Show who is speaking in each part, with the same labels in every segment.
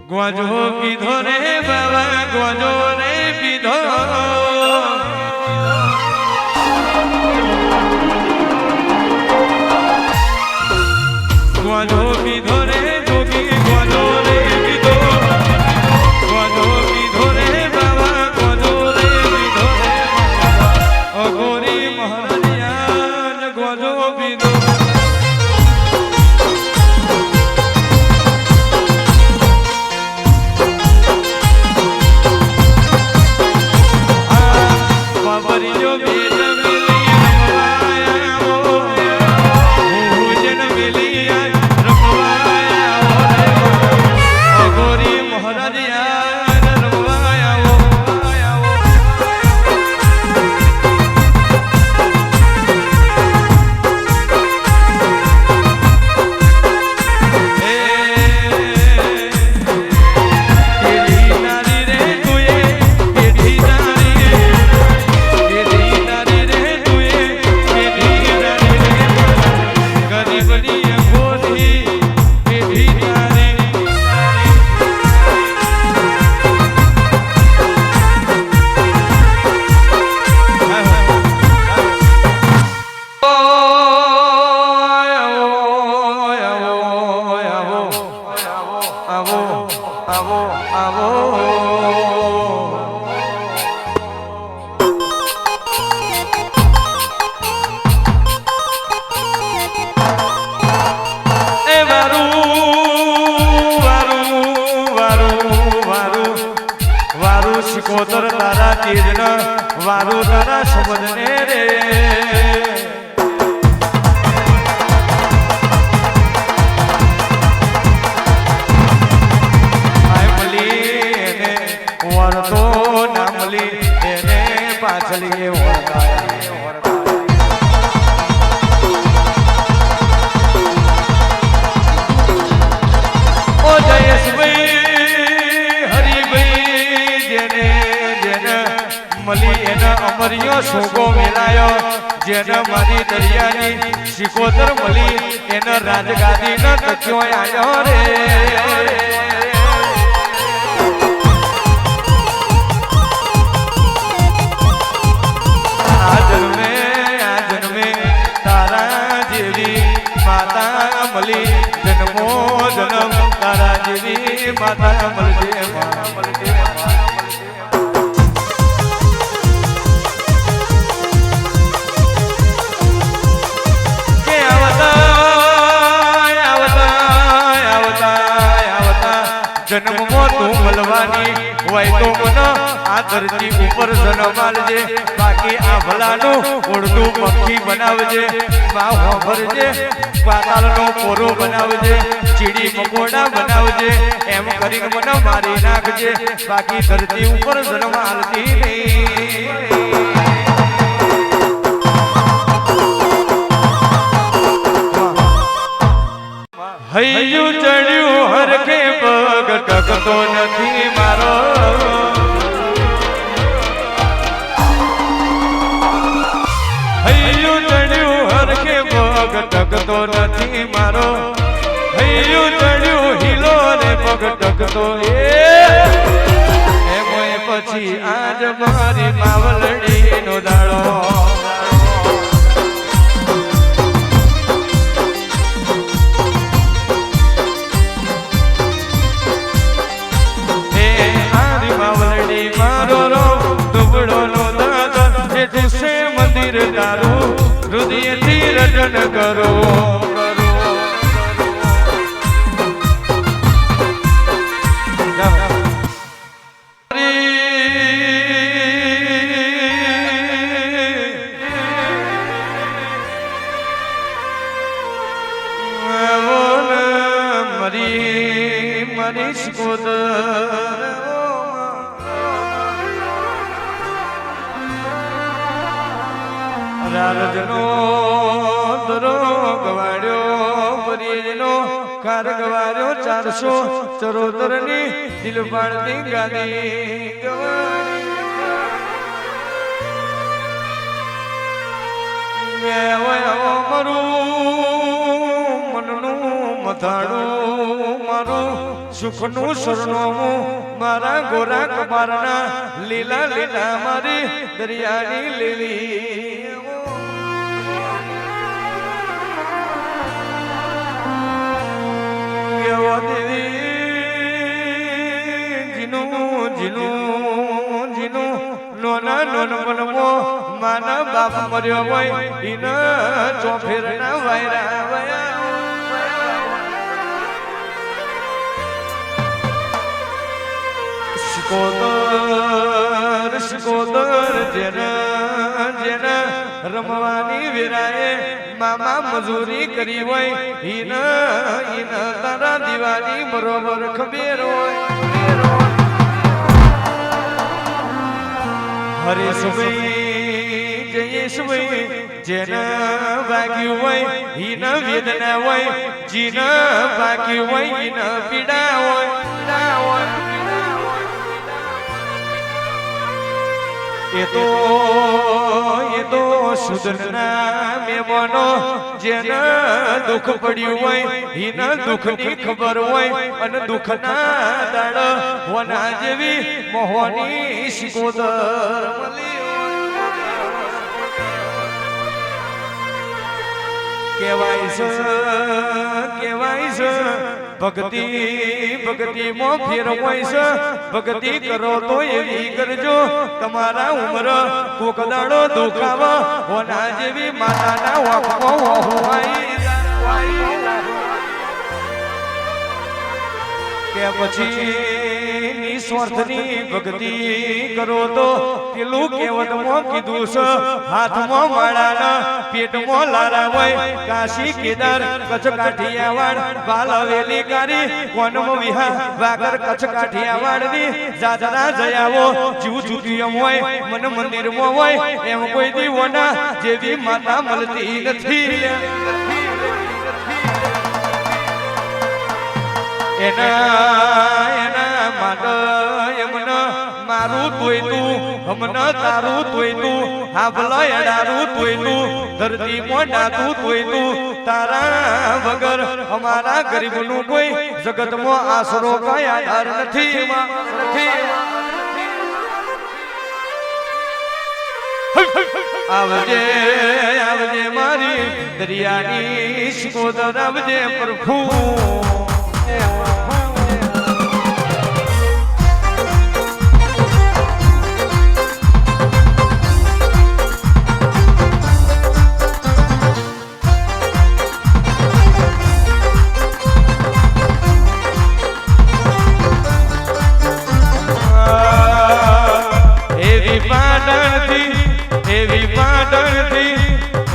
Speaker 1: ગ્વાજો પીધો રે બાબા ગ્વાજો રે પીધો ગ્વાજો પીધો રે જોગી ગ્વાજો રે પીધો ગ્વાજો પીધો રે બાબા ગ્વાજો રે પીધો અઘોરી મહારાજ ગ્વાજો પીધો શિકોતર તારા તેજ વારું તારા શબ્દ ને રે વરતો ના મળી એને પાછળી ઓ જયેશભાઈ હરિભાઈ જેને જેને મળી એના અમરિયો સોગો મેલાયો જેને મારી દરિયાની શિકોતર મળી એના રાજગાદી ન તક્યો આવ્યો રે આ જન્મે તારા જેવી માતા મળી જન્મો જન્મ તારા જેવી માતા મળજે કે આવતા જન્મમાં તું મળવાની હોય તો મને આ ધરતી ઉપર જન્મ આલજે બાકી આ ભલાનું ઉડતું પક્ષી બનાવજે માં હોભરજે પાતાળનો પોરો બનાવજે ચીડી મકોડા બનાવજે એમ કરીને મને મારી નાખજે બાકી ધરતી ઉપર જન્મ આલતી નહીં હૈયું ચડ્યું હરખે પગ ટકતો નથી મારો હૈયું ચડ્યું હરખે પગ ટકતો નથી મારો હૈયું ચડ્યું હિલો રે પગ ટકતો એમોય પછી આજ મારી માવલડીનો દાડો મંદિર તારું હૃદયથી રટન કરો મરી શિકોતર રારજનો દરો ગવાડ્યો પરીનો કાર ગવાડ્યો 474 ની દિલપાડની ગાદી ગવાડી મારું મનનું મથાડું મારું સુખનું સરનામું મારા ગોરા કમારના લીલા લીલા મારી દરિયાની લીલી કેવો દેવી જીનું જીનું જીનું નોના નોન મનમો માના બાપ મર્યો હોય ઈના ચોફેરના વાયરા વયા શિકોદર જેના જેના રમવાની વેરાએ મામા મજૂરી કરી હોય ઈના તારા દીવાની બરોબર ખબેર હોય હરેશભાઈ જયેશભાઈ જેના વાગ્યું હોય ઈના વેદના હોય જીના વાગ્યું હોય ઈના પીડા હોય એ તો સુધરના મેમનો જેના દુઃખ પડ્યું હોય એના દુઃખની ખબર હોય અને દુઃખના દાડ હોના જેવી મોહની શિકોદર કેવાય છે ભક્તિ ભક્તિ મો ફેરવાય છે ભક્તિ કરો તો એવી કરજો તમારા ઉમર કોક દાડો દુખાવા હોના જેવી માતાના વાપો કે પછી નિસ્વાર્થની ભક્તિ કરો તો પેલું કહેવતમાં કીધું છે હાથમાં માળાના પેટમાં લારા હોય કાશી કેદાર કચ્છ કાઠિયાવાડ બાલવેલી કારી કોનમ વિહા વાગર કચ્છ કાઠિયાવાડની જાજરા જયાવો જીવ જુતિયમ હોય મન મંદિરમાં હોય એમ કોઈ દીવોના જેવી માતા મળતી નથી એના માટે એમને મારું તોયતું હમના તારું તોયતું હાભલો એડારું તોયતું ધરતી મોઢાતું તોયતું તારા વગર અમારા ગરીબનું કોઈ જગતમાં આશરો કઈ આધાર નથી આવજે આવજે મારી દરિયાની શિકોદર આવજે પ્રભુ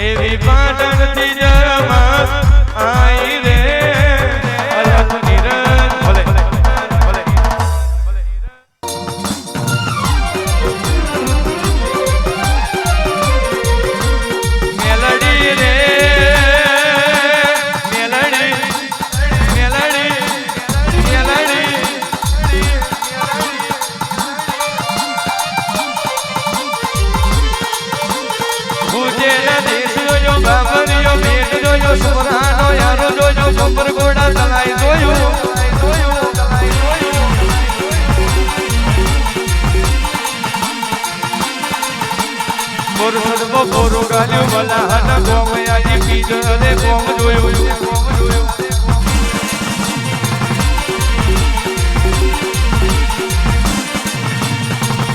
Speaker 1: એવી પાટણથી જમા આઈ રે અલગ નિરંજન ભલે મેલડી રે મેલડી મેલડી મેલડી ભૂજેલા બાબરિયો મેટ જોયો સુમરાનો યારો જોયો બપર ગોડા તલાઈ જોયો બોરસદ બોરો ગાલ્યો મલાહના ગોમયાજી પીજલે ગોમ જોયો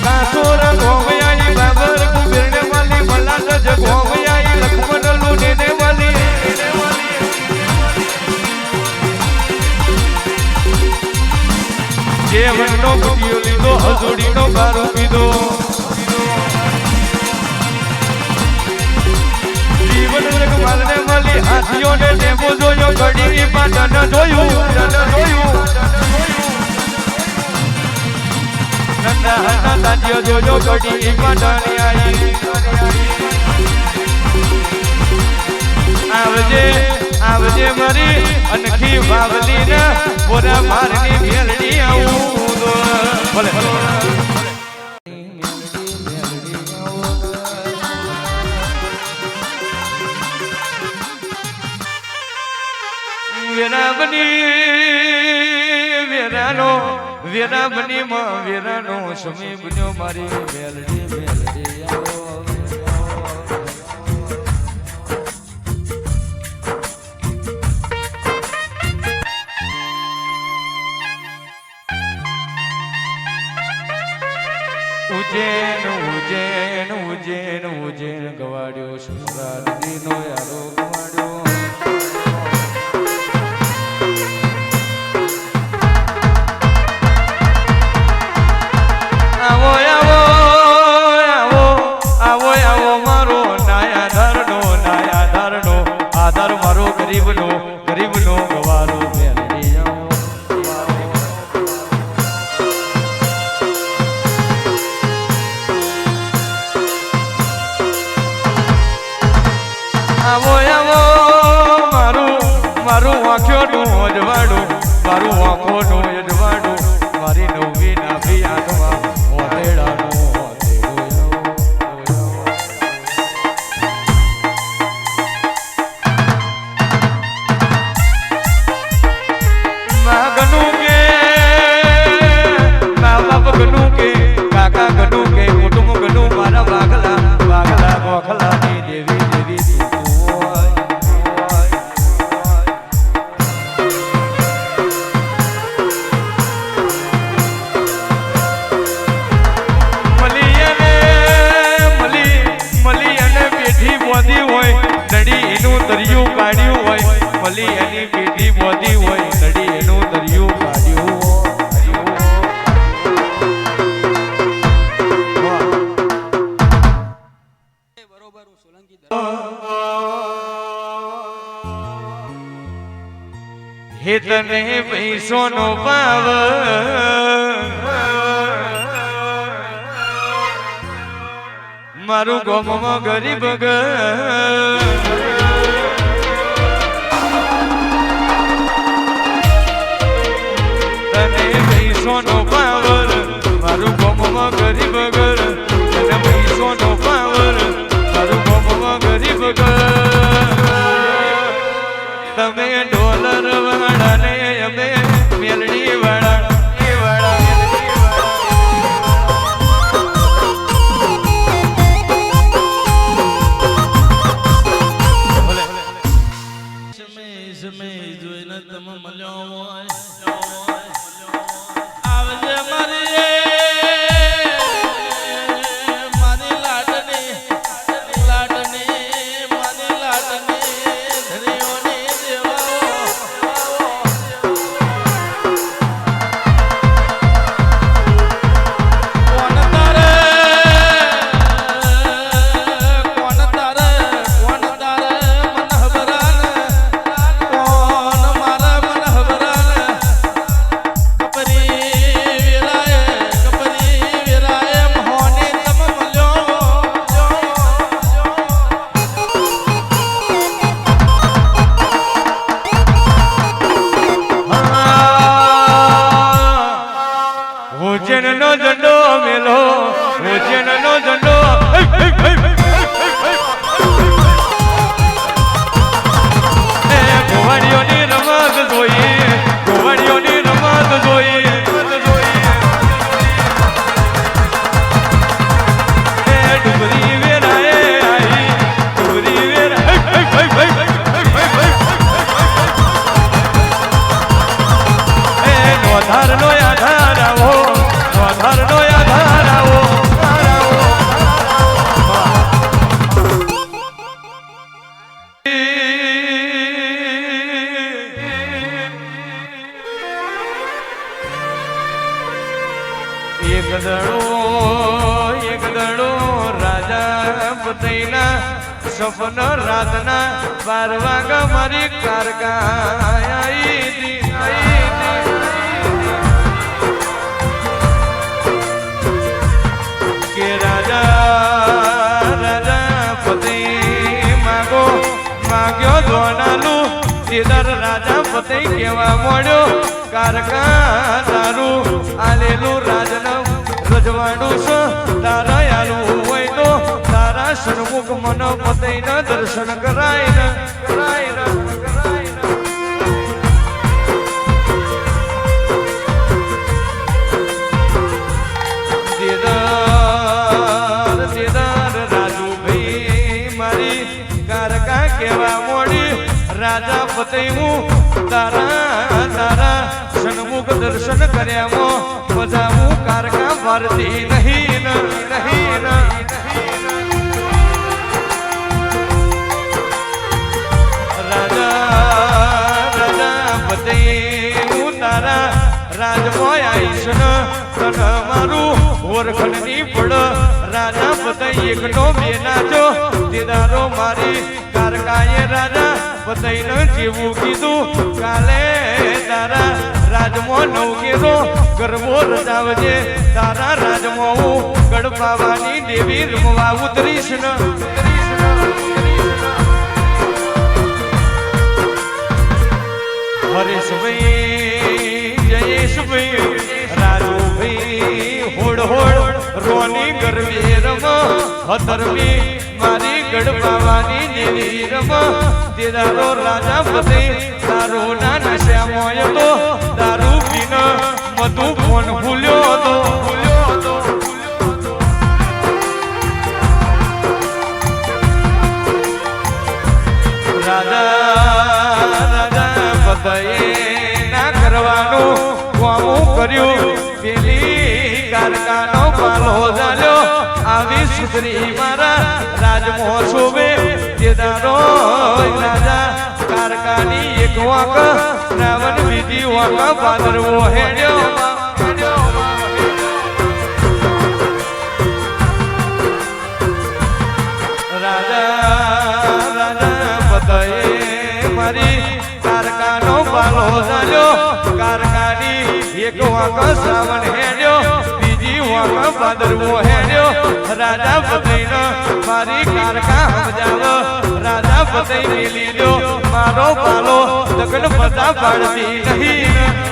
Speaker 1: કાસોરા ગોમયાજી બાબર કુબેરને વાલી મલાદ જ ગોમયાજી લખમણ લૂને વાલી જેવણનો ગુટિયો લીધો હજોડીનો બારો પીધો જીવન જગમાલને મળી હાથીઓને ટેમ્પો જોયો ઘડી પાટણ જોયું નંદા હના તાજીઓ જોજો ઘડી પાટણ આવી આવજે આવજે મારી અનખી વાવલી ને પોરા મારની મેલડી આવું ભલે વેરા વેરાનો વેરા બની વેરાનો સમય બન્યો મારી મેલડી મેલડી ઉજ્જૈન ઉજ્જૈન ઉજ્જૈન ઉજ્જૈન ગવાડ્યો સુરાદી નો યારો ગવાડ્યો આવો આવો આવો આવો આવો મારો નાયાધારનો આધાર મારો ગરીબનો ગવારો મેલડી આવો આવો મારું આંખોનું અજવાડું મારું આંખોનું અજવાડું મારી નવી નાભી આંખમાં ઓતેડાનું મા ગનું કે મા બાપ ગનું કે કાકા ગનું કે કુટુંબ ગનું મારા વાઘલા ગોખલાની દેવી દરિયું કાઢ્યું હોય મળી એની પેટી બોધી હોય નડી એનું દરિયું કાઢ્યું
Speaker 2: બરોબર સોલંકી
Speaker 1: હે તને પૈસોનો ભાવ મારું ગોમમાં ગરીબ તને પૈસોનો પાવર મારું ગોમમાં ગરીબ ઘર તને પૈસોનો પાવર મારું ગોમમાં ગરીબ ઘર તમે ડોલર વાળા ને અમે મેલડી વાળા ઉજ્જૈનનો ઝંડો મેલો ઉજ્જૈનનો ઝંડો ગોવાળીઓની રમત જોઈએ ગોવાળીઓની રમત જોઈએ ડુંગરી વેરાએ આવી ડુંગરી વેરા નોધારનો આધાર આવો નોધારનો આધાર આવો એક દડો રાજા પતઈના સપન રાતના 12 વાગા મારી કારકા કે રાજા પતઈ માગ્યો ધોનાલું સીધર રાજા પતઈ કેવા મળ્યો કારકા તારું આલેલું રાજન રજવાડું છે તારા આલું હોય તો તારા સન્મુખ મન પતઈના દર્શન કરાય પતઈ હું તારા તારા સન્મુખ દર્શન કર્યામાં બધા હું કારકા ભારતી નહીં નહીં તારા રાજમોય આઈશ તન મારું ઓરખણની પડ રાજા બધાઈ એકનો બે નાચો દીદારો મારી કારકાએ રાજા બધાઈને જેવું કીધું કાલે તારા રાજમો નવકેરો ગરબો રજાવજે તારા રાજમો હું ગડપાવાની દેવી રમવા ઉતરીશ ન હરેશભાઈ જયેશભાઈ રાજુભાઈ હોડ હોડ રોની ગરબી રમ હતરમી મારી ગડપાવાની દેવી રમ તેદારો રાજા પતે તારો ના નશ્યા મોય તો દારૂ પીન મધુ ફોન ભૂલ્યો તો ના કરવાનું કોમું કર્યું પેલી કારકાનો પાલો ચાલ્યો આવી સુધરી મારા રાજમો શોભે તેદારો રાજા કારકાની એક વાંક શ્રાવણ બીજી વાંક ભાદરવો હેડ્યો રાજા રાજા બધાએ મારી કારકાનો પાલો ચાલ્યો કારકાની એક વાંક શ્રાવણ હેડ્યો બીજી વાંક ભાદરવો હેડ્યો રાજા બધાઈનો મારી કારકા સમજાવ રાજા બધાઈ મેલી લ્યો મારો પાલો દગન બધા પાડતી નહીં